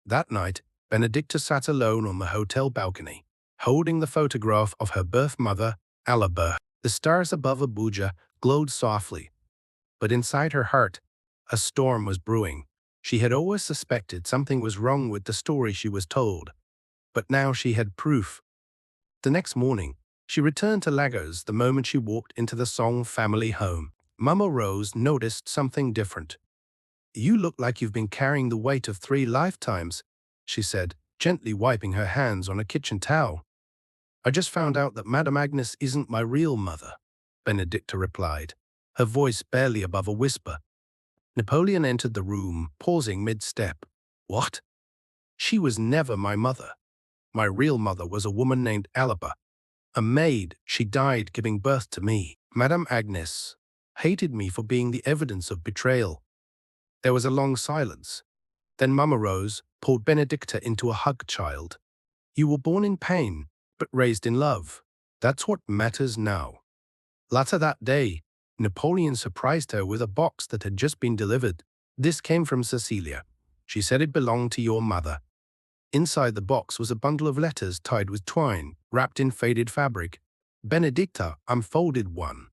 That night, Benedicta sat alone on the hotel balcony, holding the photograph of her birth mother, Alaba. The stars above Abuja glowed softly, but inside her heart, a storm was brewing. She had always suspected something was wrong with the story she was told, but now she had proof. The next morning, she returned to Lagos the moment she walked into the Song family home. Mama Rose noticed something different. "You look like you've been carrying the weight of 3 lifetimes," she said, gently wiping her hands on a kitchen towel. "I just found out that Madame Agnes isn't my real mother," Benedicta replied, her voice barely above a whisper. Napoleon entered the room, pausing mid-step. "What? She was never my mother. My real mother was a woman named Alaba, a maid. She died giving birth to me. Madame Agnes hated me for being the evidence of betrayal." There was a long silence. Then Mama Rose pulled Benedicta into a hug. "Child, you were born in pain, but raised in love. That's what matters now." Later that day, Napoleon surprised her with a box that had just been delivered. "This came from Cecilia. She said it belonged to your mother." Inside the box was a bundle of letters tied with twine, wrapped in faded fabric. Benedicta unfolded one.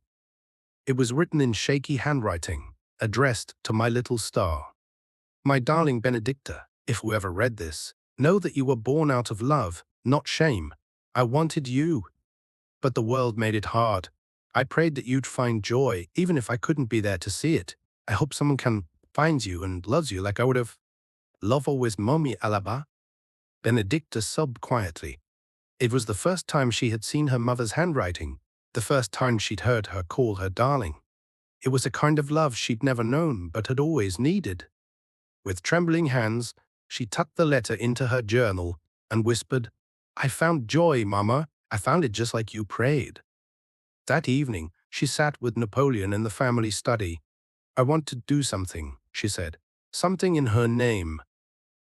It was written in shaky handwriting, addressed to my little star. "My darling Benedicta, if whoever read this, know that you were born out of love, not shame. I wanted you, but the world made it hard. I prayed that you'd find joy, even if I couldn't be there to see it. I hope someone can find you and loves you like I would have. Love always, Mommy Alaba." Benedicta sobbed quietly. It was the first time she had seen her mother's handwriting, the first time she'd heard her call her darling. It was a kind of love she'd never known but had always needed. With trembling hands, she tucked the letter into her journal and whispered, "I found joy, Mama. I found it just like you prayed." That evening, she sat with Napoleon in the family study. "I want to do something," she said. "Something in her name."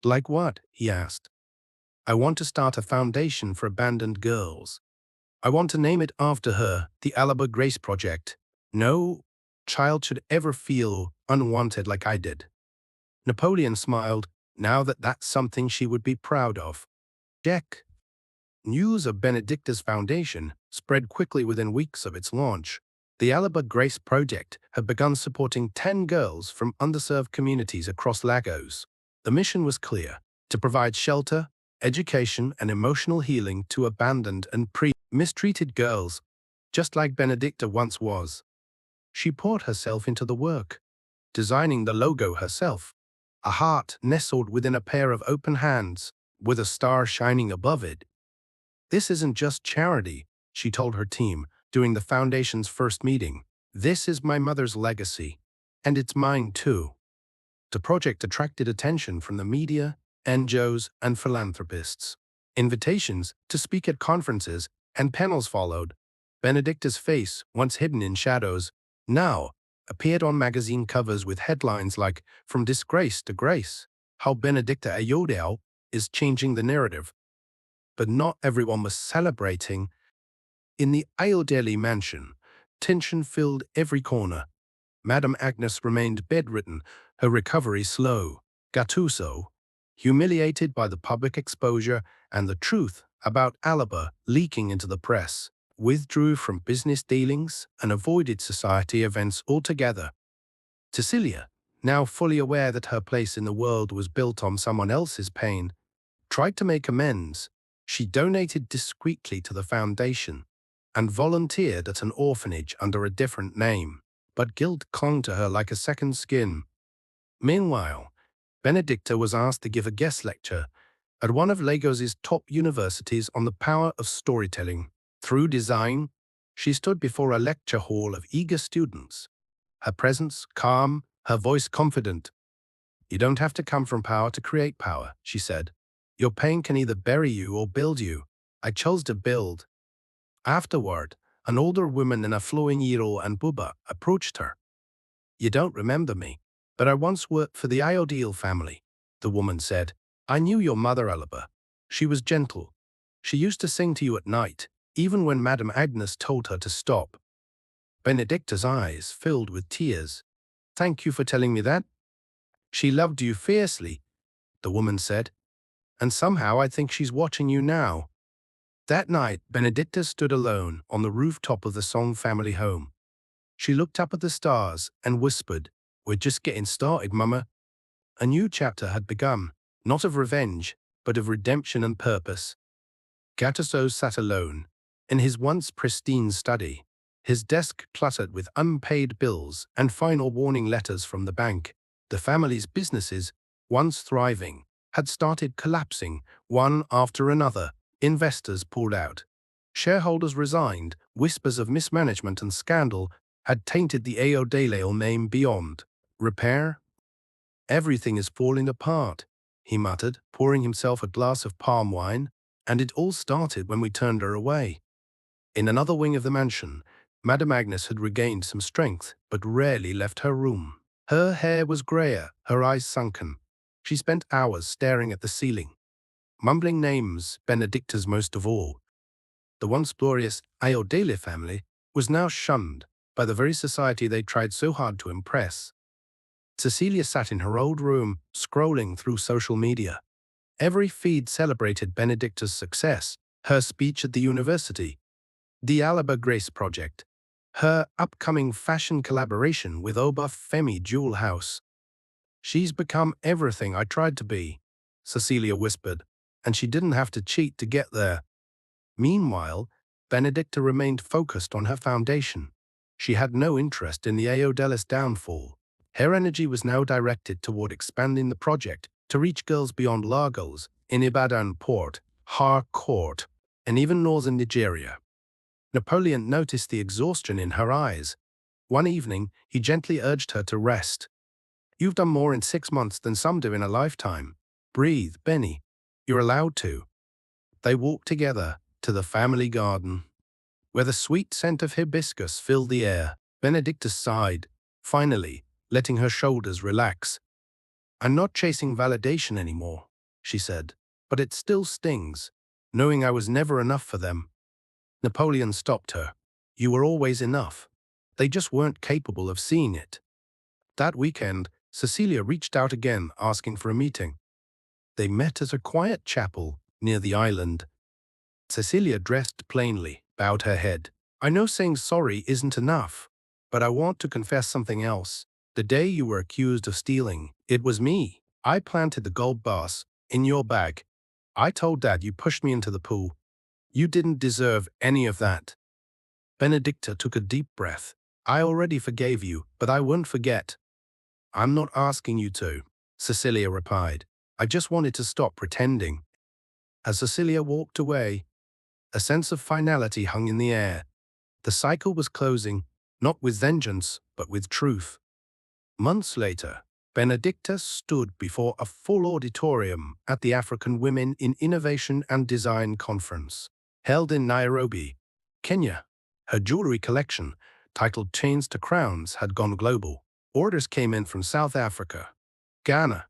"Like what?" he asked. "I want to start a foundation for abandoned girls. I want to name it after her, the Alaba Grace Project. No child should ever feel unwanted like I did." Napoleon smiled. Now that's something she would be proud of. Check. News of Benedicta's foundation spread quickly within weeks of its launch. The Alaba Grace Project had begun supporting 10 girls from underserved communities across Lagos. The mission was clear: to provide shelter, education, and emotional healing to abandoned and mistreated girls, just like Benedicta once was. She poured herself into the work, designing the logo herself, a heart nestled within a pair of open hands, with a star shining above it. "This isn't just charity," she told her team during the foundation's first meeting. "This is my mother's legacy, and it's mine too." The project attracted attention from the media, NGOs, and philanthropists. Invitations to speak at conferences and panels followed. Benedicta's face, once hidden in shadows, now appeared on magazine covers with headlines like "From Disgrace to Grace: How Benedicta Ayodele is Changing the Narrative." But not everyone was celebrating. In the Ayodele mansion, tension filled every corner. Madame Agnes remained bedridden, her recovery slow. Gattuso, humiliated by the public exposure and the truth about Alaba leaking into the press, withdrew from business dealings and avoided society events altogether. Cecilia, now fully aware that her place in the world was built on someone else's pain, tried to make amends. She donated discreetly to the foundation and volunteered at an orphanage under a different name, but guilt clung to her like a second skin. Meanwhile, Benedicta was asked to give a guest lecture at one of Lagos's top universities on the power of storytelling. Through design, she stood before a lecture hall of eager students, her presence calm, her voice confident. "You don't have to come from power to create power," she said. "Your pain can either bury you or build you. I chose to build." Afterward, an older woman in a flowing yiro and buba approached her. "You don't remember me, but I once worked for the Ayodele family," the woman said. "I knew your mother, Alaba. She was gentle. She used to sing to you at night, even when Madame Agnes told her to stop." Benedicta's eyes filled with tears. "Thank you for telling me that." "She loved you fiercely," the woman said. And somehow I think she's watching you now. That night, Benedicta stood alone on the rooftop of the Song family home. She looked up at the stars and whispered, "We're just getting started, Mama." A new chapter had begun, not of revenge, but of redemption and purpose. Gattuso sat alone, in his once pristine study, his desk cluttered with unpaid bills and final warning letters from the bank. The family's businesses, once thriving, had started collapsing, one after another. Investors pulled out. Shareholders resigned. Whispers of mismanagement and scandal had tainted the Ayodele name beyond repair. "Everything is falling apart," he muttered, pouring himself a glass of palm wine, "and it all started when we turned her away." In another wing of the mansion, Madame Agnes had regained some strength, but rarely left her room. Her hair was grayer, her eyes sunken. She spent hours staring at the ceiling, mumbling names, Benedicta's most of all. The once glorious Ayodele family was now shunned by the very society they tried so hard to impress. Cecilia sat in her old room, scrolling through social media. Every feed celebrated Benedicta's success, her speech at the university, the Alaba Grace project, her upcoming fashion collaboration with Obafemi Jewel House. "She's become everything I tried to be," Cecilia whispered, "and she didn't have to cheat to get there." Meanwhile, Benedicta remained focused on her foundation. She had no interest in the Ayodele's downfall. Her energy was now directed toward expanding the project to reach girls beyond Lagos, in Ibadan Port, Harcourt, and even northern Nigeria. Napoleon noticed the exhaustion in her eyes. One evening, he gently urged her to rest. "You've done more in 6 months than some do in a lifetime. Breathe, Benny. You're allowed to." They walked together to the family garden, where the sweet scent of hibiscus filled the air. Benedicta sighed, finally, letting her shoulders relax. "I'm not chasing validation anymore," she said, "but it still stings, knowing I was never enough for them." Napoleon stopped her. "You were always enough. They just weren't capable of seeing it." That weekend, Cecilia reached out again, asking for a meeting. They met at a quiet chapel near the island. Cecilia, dressed plainly, bowed her head. "I know saying sorry isn't enough, but I want to confess something else. The day you were accused of stealing, it was me. I planted the gold bars in your bag. I told Dad you pushed me into the pool. You didn't deserve any of that." Benedicta took a deep breath. "I already forgave you, but I won't forget." "I'm not asking you to," Cecilia replied. "I just wanted to stop pretending." As Cecilia walked away, a sense of finality hung in the air. The cycle was closing, not with vengeance, but with truth. Months later, Benedicta stood before a full auditorium at the African Women in Innovation and Design Conference, held in Nairobi, Kenya. Her jewelry collection, titled Chains to Crowns, had gone global. Orders came in from South Africa, Ghana,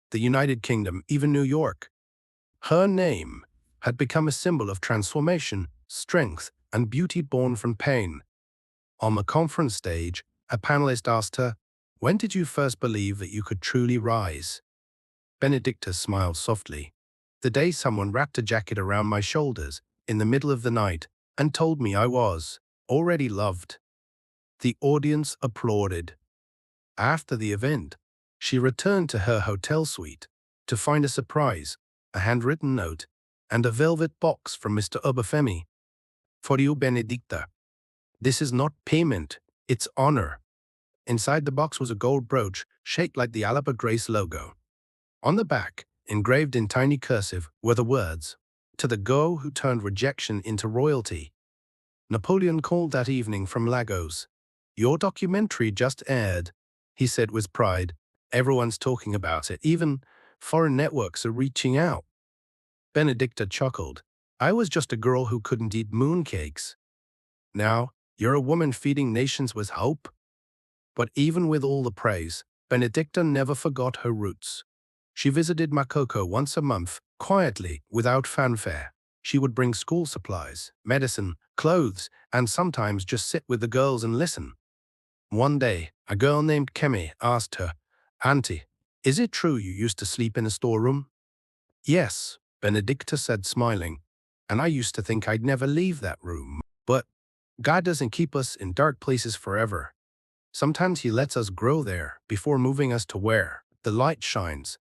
the United Kingdom, even New York. Her name had become a symbol of transformation, strength, and beauty born from pain. On the conference stage, a panelist asked her, "When did you first believe that you could truly rise?" Benedicta smiled softly. "The day someone wrapped a jacket around my shoulders in the middle of the night and told me I was already loved." The audience applauded. After the event, she returned to her hotel suite to find a surprise, a handwritten note, and a velvet box from Mr. Obafemi. "For you, Benedicta. This is not payment, it's honor." Inside the box was a gold brooch shaped like the Alaba Grace logo. On the back, engraved in tiny cursive, were the words, "To the girl who turned rejection into royalty." Napoleon called that evening from Lagos. "Your documentary just aired," he said with pride. "Everyone's talking about it, even foreign networks are reaching out." Benedicta chuckled. "I was just a girl who couldn't eat mooncakes. Now, you're a woman feeding nations with hope." But even with all the praise, Benedicta never forgot her roots. She visited Makoko once a month, quietly, without fanfare. She would bring school supplies, medicine, clothes, and sometimes just sit with the girls and listen. One day, a girl named Kemi asked her, "Auntie, is it true you used to sleep in a storeroom?" Yes, Benedicta said, smiling, and I used to think I'd never leave that room. But God doesn't keep us in dark places forever. Sometimes He lets us grow there before moving us to where the light shines.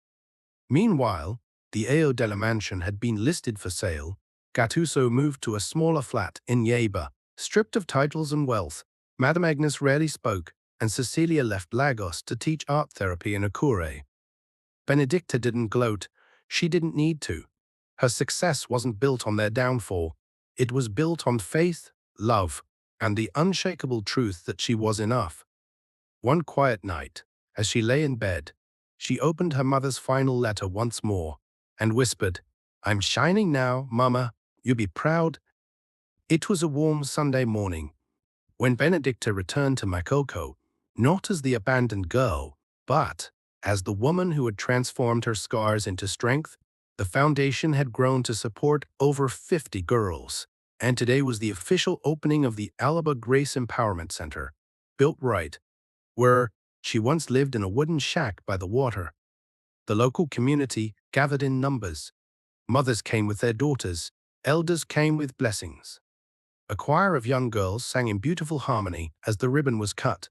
Meanwhile, the Ao della mansion had been listed for sale. Gattuso moved to a smaller flat in Yeba, stripped of titles and wealth. Madame Agnes rarely spoke, and Cecilia left Lagos to teach art therapy in Akure. Benedicta didn't gloat. She didn't need to. Her success wasn't built on their downfall. It was built on faith, love, and the unshakable truth that she was enough. One quiet night, as she lay in bed, she opened her mother's final letter once more and whispered, "I'm shining now, Mama. You'll be proud." It was a warm Sunday morning when Benedicta returned to Makoko, not as the abandoned girl, but as the woman who had transformed her scars into strength. The foundation had grown to support over 50 girls, and today was the official opening of the Alaba Grace Empowerment Center, built right where she once lived in a wooden shack by the water. The local community gathered in numbers. Mothers came with their daughters, elders came with blessings. A choir of young girls sang in beautiful harmony as the ribbon was cut.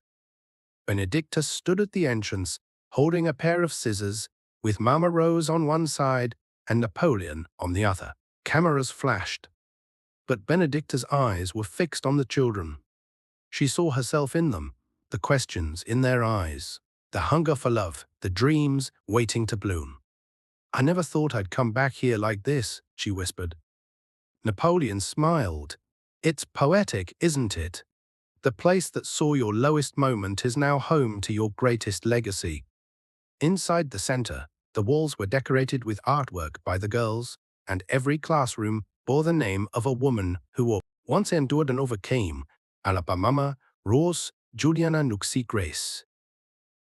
Benedicta stood at the entrance, holding a pair of scissors, with Mama Rose on one side and Napoleon on the other. Cameras flashed, but Benedicta's eyes were fixed on the children. She saw herself in them, the questions in their eyes, the hunger for love, the dreams waiting to bloom. "I never thought I'd come back here like this," she whispered. Napoleon smiled. "It's poetic, isn't it? The place that saw your lowest moment is now home to your greatest legacy." Inside the center, the walls were decorated with artwork by the girls, and every classroom bore the name of a woman who once endured and overcame. Alabama, Rose, Juliana Nuxi Grace.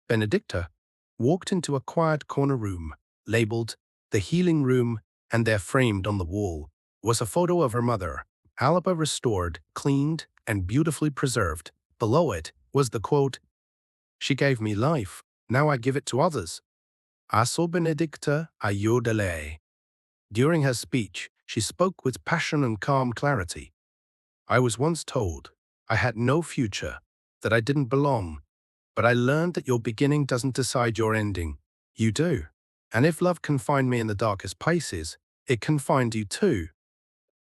Benedicta walked into a quiet corner room, labeled the healing room, and there framed on the wall was a photo of her mother, Alaba restored, cleaned, and beautifully preserved. Below it was the quote, "She gave me life, now I give it to others. Aso Benedicta Ayodele." During her speech, she spoke with passion and calm clarity. "I was once told I had no future, that I didn't belong, but I learned that your beginning doesn't decide your ending. You do. And if love can find me in the darkest places, it can find you too."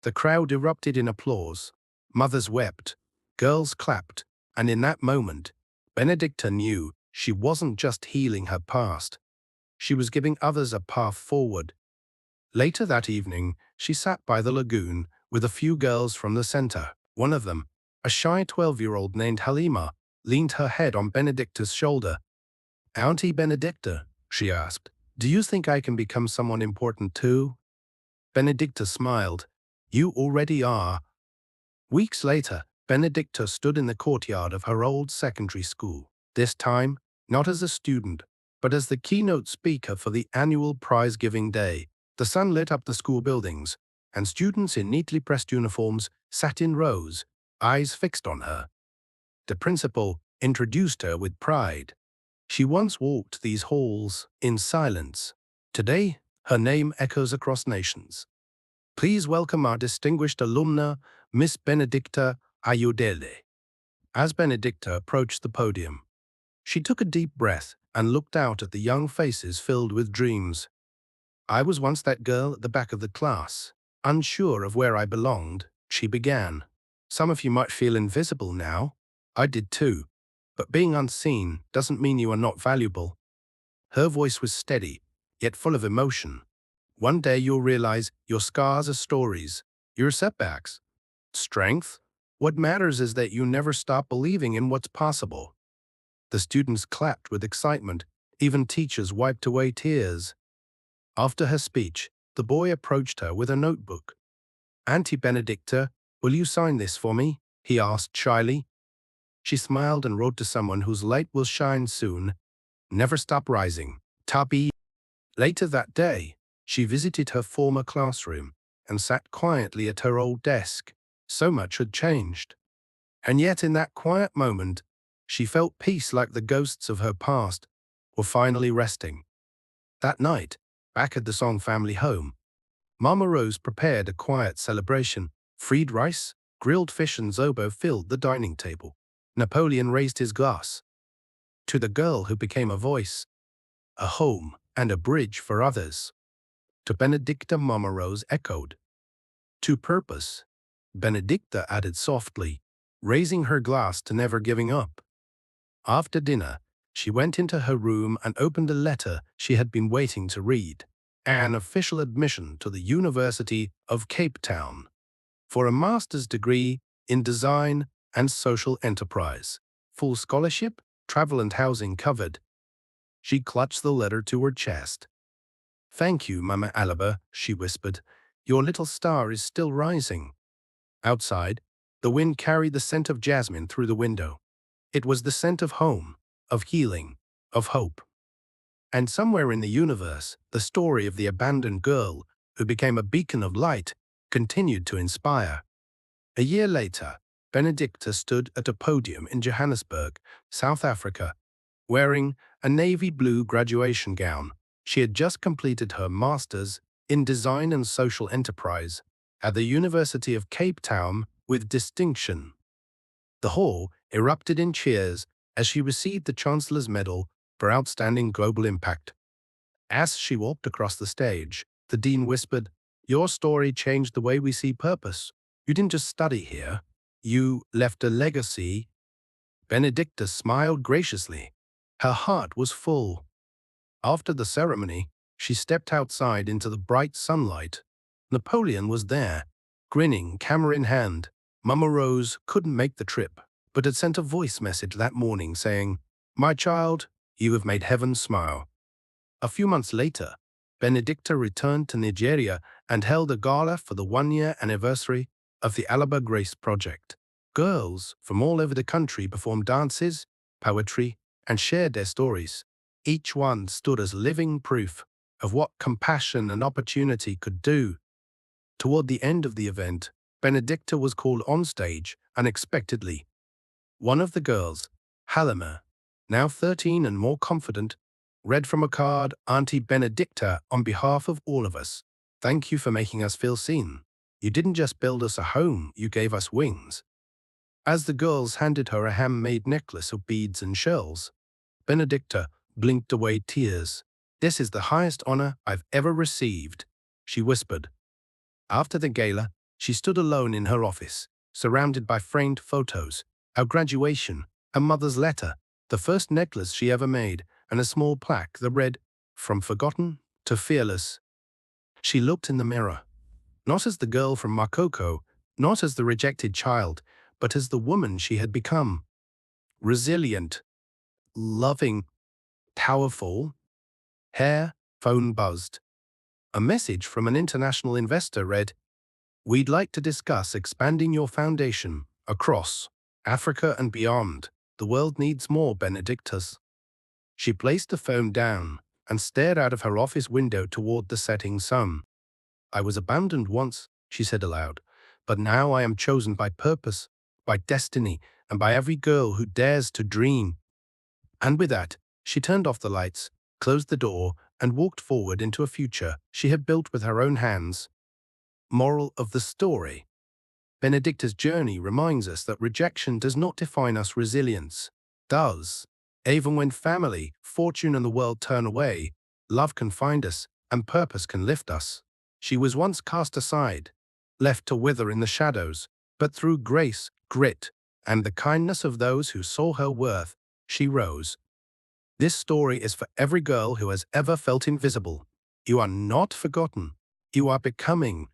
The crowd erupted in applause. Mothers wept, girls clapped, and in that moment, Benedicta knew she wasn't just healing her past. She was giving others a path forward. Later that evening, she sat by the lagoon with a few girls from the center. One of them, a shy 12-year-old named Halima, leaned her head on Benedicta's shoulder. "Auntie Benedicta," she asked, "do you think I can become someone important too?" Benedicta smiled. "You already are." Weeks later, Benedicta stood in the courtyard of her old secondary school, this time not as a student, but as the keynote speaker for the annual prize-giving day. The sun lit up the school buildings, and students in neatly pressed uniforms sat in rows, eyes fixed on her. The principal introduced her with pride. She once walked these halls in silence. Today, her name echoes across nations. Please welcome our distinguished alumna, Miss Benedicta Ayodele. As Benedicta approached the podium, she took a deep breath and looked out at the young faces filled with dreams. "I was once that girl at the back of the class, unsure of where I belonged," she began. "Some of you might feel invisible now. I did too. But being unseen doesn't mean you are not valuable." Her voice was steady, yet full of emotion. "One day you'll realize your scars are stories, your setbacks, strength. What matters is that you never stop believing in what's possible." The students clapped with excitement. Even teachers wiped away tears. After her speech, the boy approached her with a notebook. "Auntie Benedicta, will you sign this for me?" he asked shyly. She smiled and wrote to someone whose light will shine soon. "Never stop rising. Tabi." Later that day, she visited her former classroom and sat quietly at her old desk. So much had changed. And yet in that quiet moment, she felt peace, like the ghosts of her past were finally resting. That night, Back at the Song family home, Mama Rose prepared a quiet celebration. Fried rice, grilled fish and zobo filled the dining table. Napoleon raised his glass. To the girl who became a voice, a home, and a bridge for others. To Benedicta, Mama Rose echoed. To purpose, Benedicta added softly, raising her glass to never giving up. After dinner, she went into her room and opened a letter she had been waiting to read. An official admission to the University of Cape Town for a master's degree in design and social enterprise. Full scholarship, travel and housing covered. She clutched the letter to her chest. "Thank you, Mama Alaba," she whispered. "Your little star is still rising." Outside, the wind carried the scent of jasmine through the window. It was the scent of home, of healing, of hope. And somewhere in the universe, the story of the abandoned girl who became a beacon of light continued to inspire. A year later, Benedicta stood at a podium in Johannesburg, South Africa, wearing a navy blue graduation gown. She had just completed her master's in design and social enterprise at the University of Cape Town with distinction. The hall erupted in cheers as she received the Chancellor's Medal for Outstanding Global Impact. As she walked across the stage, the Dean whispered, "Your story changed the way we see purpose. You didn't just study here. You left a legacy." Benedicta smiled graciously. Her heart was full. After the ceremony, she stepped outside into the bright sunlight. Napoleon was there, grinning, camera in hand. Mama Rose couldn't make the trip, but had sent a voice message that morning saying, "My child, you have made heaven smile." A few months later, Benedicta returned to Nigeria and held a gala for the one-year anniversary of the Alaba Grace Project. Girls from all over the country performed dances, poetry, and shared their stories. Each one stood as living proof of what compassion and opportunity could do. Toward the end of the event, Benedicta was called on stage unexpectedly. One of the girls, Halima, now 13 and more confident, read from a card, "Auntie Benedicta, on behalf of all of us, thank you for making us feel seen. You didn't just build us a home, you gave us wings." As the girls handed her a handmade necklace of beads and shells, Benedicta blinked away tears. "This is the highest honor I've ever received," she whispered. After the gala, she stood alone in her office, surrounded by framed photos, our graduation, her mother's letter, the first necklace she ever made, and a small plaque that read, "From forgotten to fearless." She looked in the mirror, not as the girl from Makoko, not as the rejected child, but as the woman she had become. Resilient, loving, powerful. Her phone buzzed. A message from an international investor read, "We'd like to discuss expanding your foundation across Africa and beyond. The world needs more Benedictas." She placed the phone down and stared out of her office window toward the setting sun. "I was abandoned once," she said aloud, "but now I am chosen by purpose, by destiny, and by every girl who dares to dream." And with that, she turned off the lights, closed the door, and walked forward into a future she had built with her own hands. Moral of the story: Benedicta's journey reminds us that rejection does not define us, resilience does. Even when family, fortune, and the world turn away, love can find us and purpose can lift us. She was once cast aside, left to wither in the shadows, but through grace, grit, and the kindness of those who saw her worth, she rose. This story is for every girl who has ever felt invisible. You are not forgotten. You are becoming